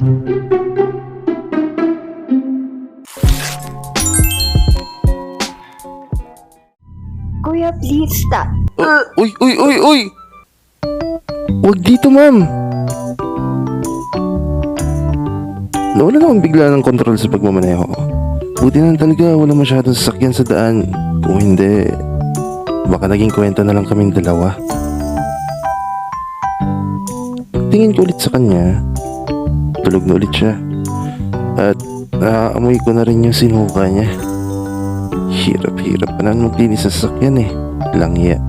Kuya, please stop. Uy, uy, uy, uy! Huwag dito, ma'am! Nawala naman bigla ng kontrol sa pagmamaneho. Buti na talaga wala masyadong sasakyan sa daan. Kung hindi, baka naging kwento na lang kaming dalawa. Tingin ko ulit sa kanya, tulog na ulit siya. At naaamoy ko na rin yung sinuka niya. Hirap-hirap pa na maglinis sa sasakyan eh. Langya.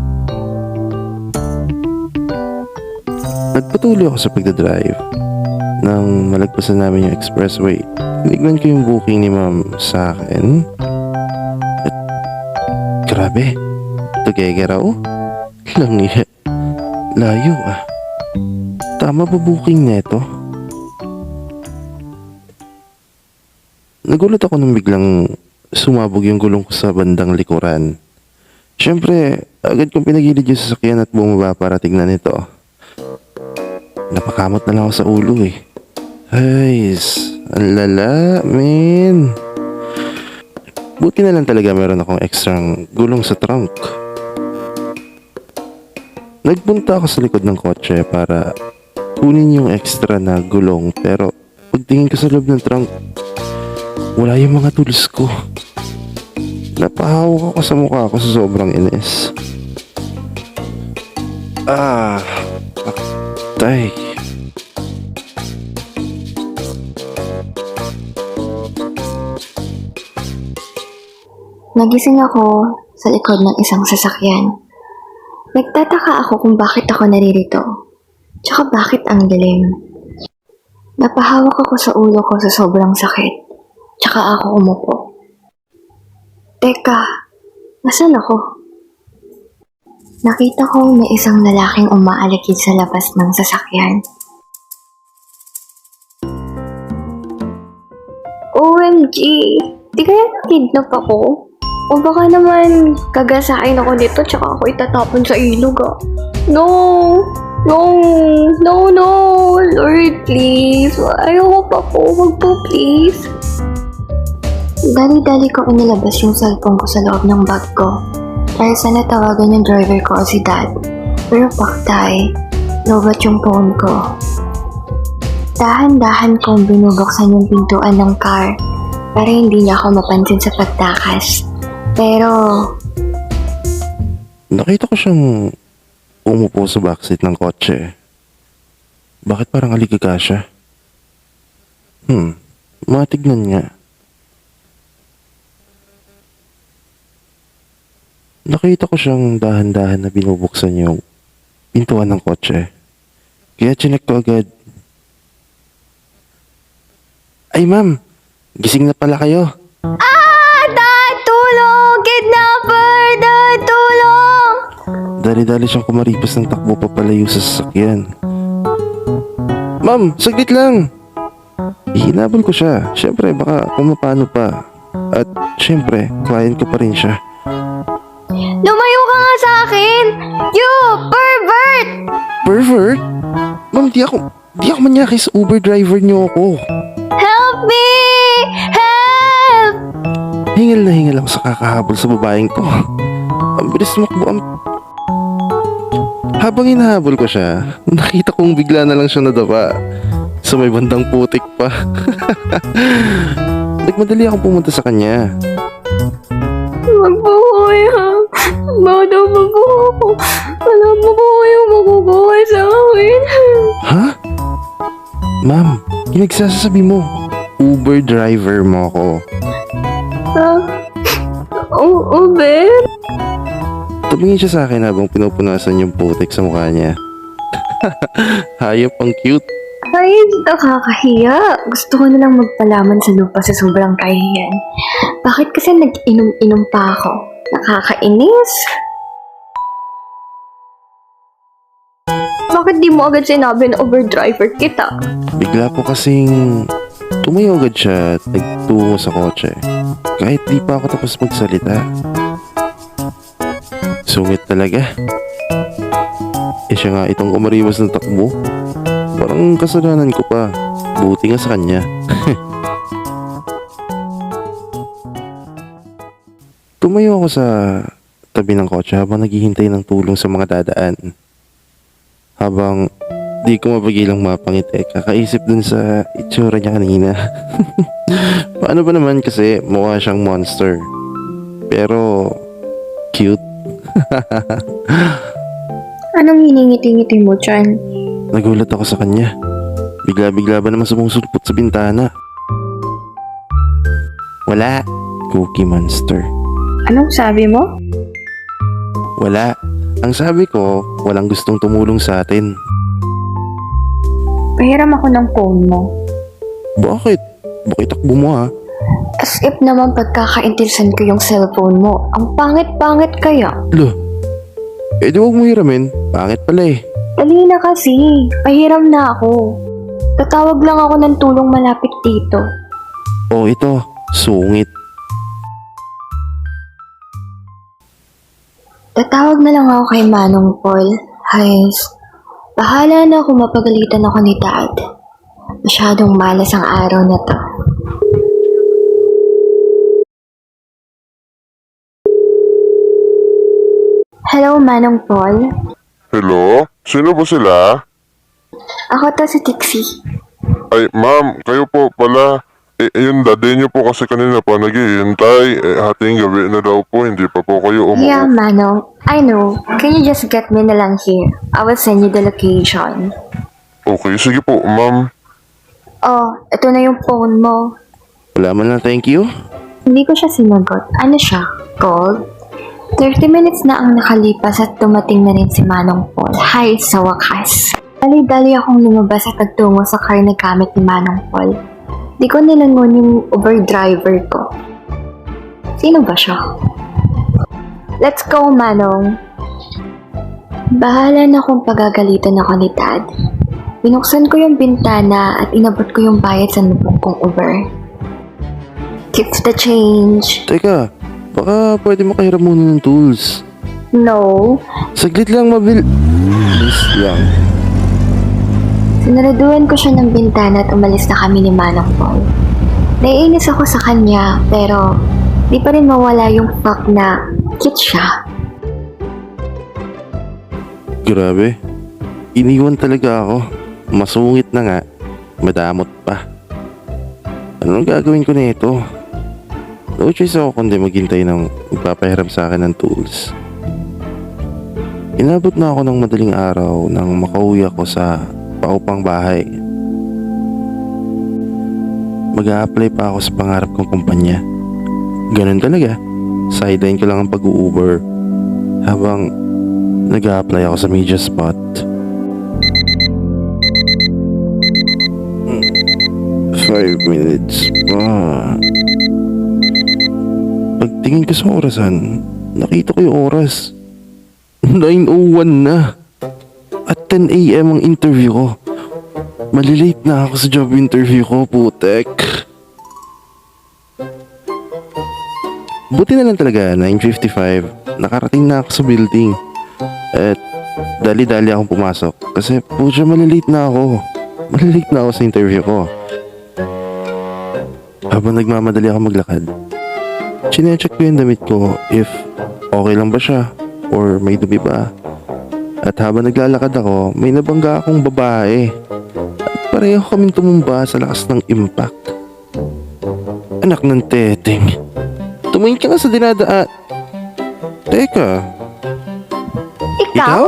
Nagpatuloy ako sa pagdadrive. Nang malagpasan namin yung expressway, tinignan ko yung booking ni ma'am sa akin. At grabe, Tuguegue raw. Langya. Layo ah. Tama ba booking neto? Nagulat ako nang biglang sumabog yung gulong ko sa bandang likuran. Siyempre, agad kong pinagilid yung sasakyan at bumaba para tignan ito. Napakamot na lang ako sa ulo eh. Ay, ang lala, men. Buti na lang talaga meron akong extrang gulong sa trunk. Nagpunta ako sa likod ng kotse para kunin yung extra na gulong, pero pagtingin ko sa loob ng trunk, wala yung mga tools ko. Napahawak ako sa mukha ko sa sobrang inis. Patay. Nagising ako sa likod ng isang sasakyan. Nagtataka ako kung bakit ako naririto. Tsaka bakit ang dilim. Napahawak ako sa ulo ko sa sobrang sakit. Tsaka ako umupo. Teka, nasaan ako? Nakita ko may isang lalaking umaalikid sa labas ng sasakyan. OMG! Di kaya nakidnap ako? O baka naman gagasain ako dito tsaka ako itatapon sa ilog ah. No! No! No, no! Lord, please! Ayoko pa po. Wag po, please. Dali-dali ko inilabas yung cellphone ko sa loob ng bag ko. Dahil sana tawagan yung driver ko o si Dad. Pero paktay, lobat yung phone ko. Dahan-dahan kong binubuksan yung pintuan ng car para hindi niya ako mapansin sa pagtakas. Pero Nakita ko siyang umupo sa backseat ng kotse. Bakit parang aligaga siya? Matignan nga. Nakita ko siyang dahan-dahan na binubuksan yung pintuan ng kotse. Kaya chinek ko agad. Ay ma'am, gising na pala kayo. Dad! Tulong! Kidnapper! Dad! Tulong! Dali-dali siyang kumaripas ng takbo papalayo sa sasakyan. Ma'am, saglit lang! Ihinabol ko siya. Siyempre, baka kumapano pa. At siyempre, client ko pa rin siya. Lumayo ka nga sa akin! You! Pervert! Pervert? Ma'am, di ako manyaki sa Uber driver niyo ako. Help me! Help! Hingal na hingal ako sa kakahabol sa babaeng ko. Ang bilis makbo. Habang hinahabol ko siya, nakita kong bigla na lang siya nadapa. Sa may bandang putik pa. Nagmadali akong pumunta sa kanya. Wag po kuya. Bata pa po ako. Wala po po kayong makukuha sa akin. Ha? Ma'am, pinagsasabi mo, Uber driver mo ako. Oo, Ben? Tumingin siya sa akin habang pinupunasan yung putik sa mukha niya. Hayop ang cute. Ay, nakakahiya. Gusto ko na lang magpalaman sa lupa sa sobrang kahiyan. Bakit kasi nag-inom-inom pa ako? Nakakainis. Bakit di mo agad sinabi na overdriver kita? Bigla po kasing tumayo agad siya at nagtungo sa kotse. Kahit di pa ako tapos magsalita. Sungit talaga. Siya nga itong umariwas ng takbo. Parang kasalanan ko pa. Buti nga sa kanya. Tumayo ako sa tabi ng kotse habang naghihintay ng tulong sa mga dadaan. Habang di ko mapagilang mapangiti, kakaisip dun sa itsura niya kanina. Paano ba naman kasi mukha siyang monster. Pero cute. Anong hiningiti-ngiti mo dyan? Nagulat ako sa kanya. Bigla-bigla ba naman sumusulpot sa bintana? Wala. Cookie monster. Anong sabi mo? Wala. Ang sabi ko, walang gustong tumulong sa atin. Pahiram ako ng phone mo. Bakit? Bakit takbo mo ha? As if naman pagkakaintilsan ko yung cellphone mo. Ang pangit-pangit kaya. Lo. Eh di wag mo hiramin. Pangit pala eh. Dali na kasi. Pahiram na ako. Tatawag lang ako ng tulong malapit dito. Oh, ito. Sungit. Tatawag na lang ako kay Manong Paul. Hayes, bahala na kung mapagalitan ako ni Dad. Masyadong malas ang araw na to. Hello, Manong Paul. Hello? Sino po sila? Ako to si Tixie. Ay, ma'am, kayo po pala. Yung daddy niyo po kasi kanina pa naghihintay. Hating gabi na daw po, hindi pa po kayo Yeah, umuwi. Manong. I know. Can you just get me na lang here? I will send you the location. Okay, sige po, ma'am. Oh, ito na yung phone mo. Wala man lang thank you. Hindi ko siya sinagot. Ano siya? Cold? 30 minutes na ang nakalipas at dumating na rin si Manong Paul. Hi, sa wakas. Dali-dali akong lumabas at nagtungo sa car na gamit ni Manong Paul. Di ko nilangon yung Uber driver ko. Sino ba siya? Let's go, Manong. Bahala na kung pagagalitan ako ni Dad. Binuksan ko yung bintana at inabot ko yung bayad sa nabuk kong Uber. Keep the change. Teka, baka pwede makahiram muna ng tools. No. Saglit lang Please lang. Sinaraduhan ko siya ng bintana at umalis na kami ni Manong Paul. Naiinis ako sa kanya, pero di pa rin mawala yung fact na cute siya. Grabe. Iniwan talaga ako. Masungit na nga. Madamot pa. Anong gagawin ko na ito? No choice ako kundi maghintay ng magpapahiram sa akin ng tools. Inabot na ako ng madaling araw nang makauwi ako sa paupang bahay. Mag-a-apply pa ako sa pangarap kong kumpanya. Ganun talaga. Sideline ko lang ang pag-u-Uber habang nag-a-apply ako sa media spot. 5 minutes pa. Pagtingin ko sa orasan, nakita ko yung oras. 9:01 na. At 10 a.m. ang interview ko. Malilate na ako sa job interview ko, putek. Buti na lang talaga, 9:55. Nakarating na ako sa building. At dali-dali akong pumasok. Kasi pucha, malilate na ako. Malilate na ako sa interview ko. Habang nagmamadali ako maglakad, chinecheck ko yung damit ko if okay lang ba siya or may dumi ba. At habang naglalakad ako, may nabangga akong babae. At pareho kaming tumumba sa lakas ng impact. Anak ng teteng. Tumingin ka nga sa dinadaan. Teka, Ikaw? ikaw?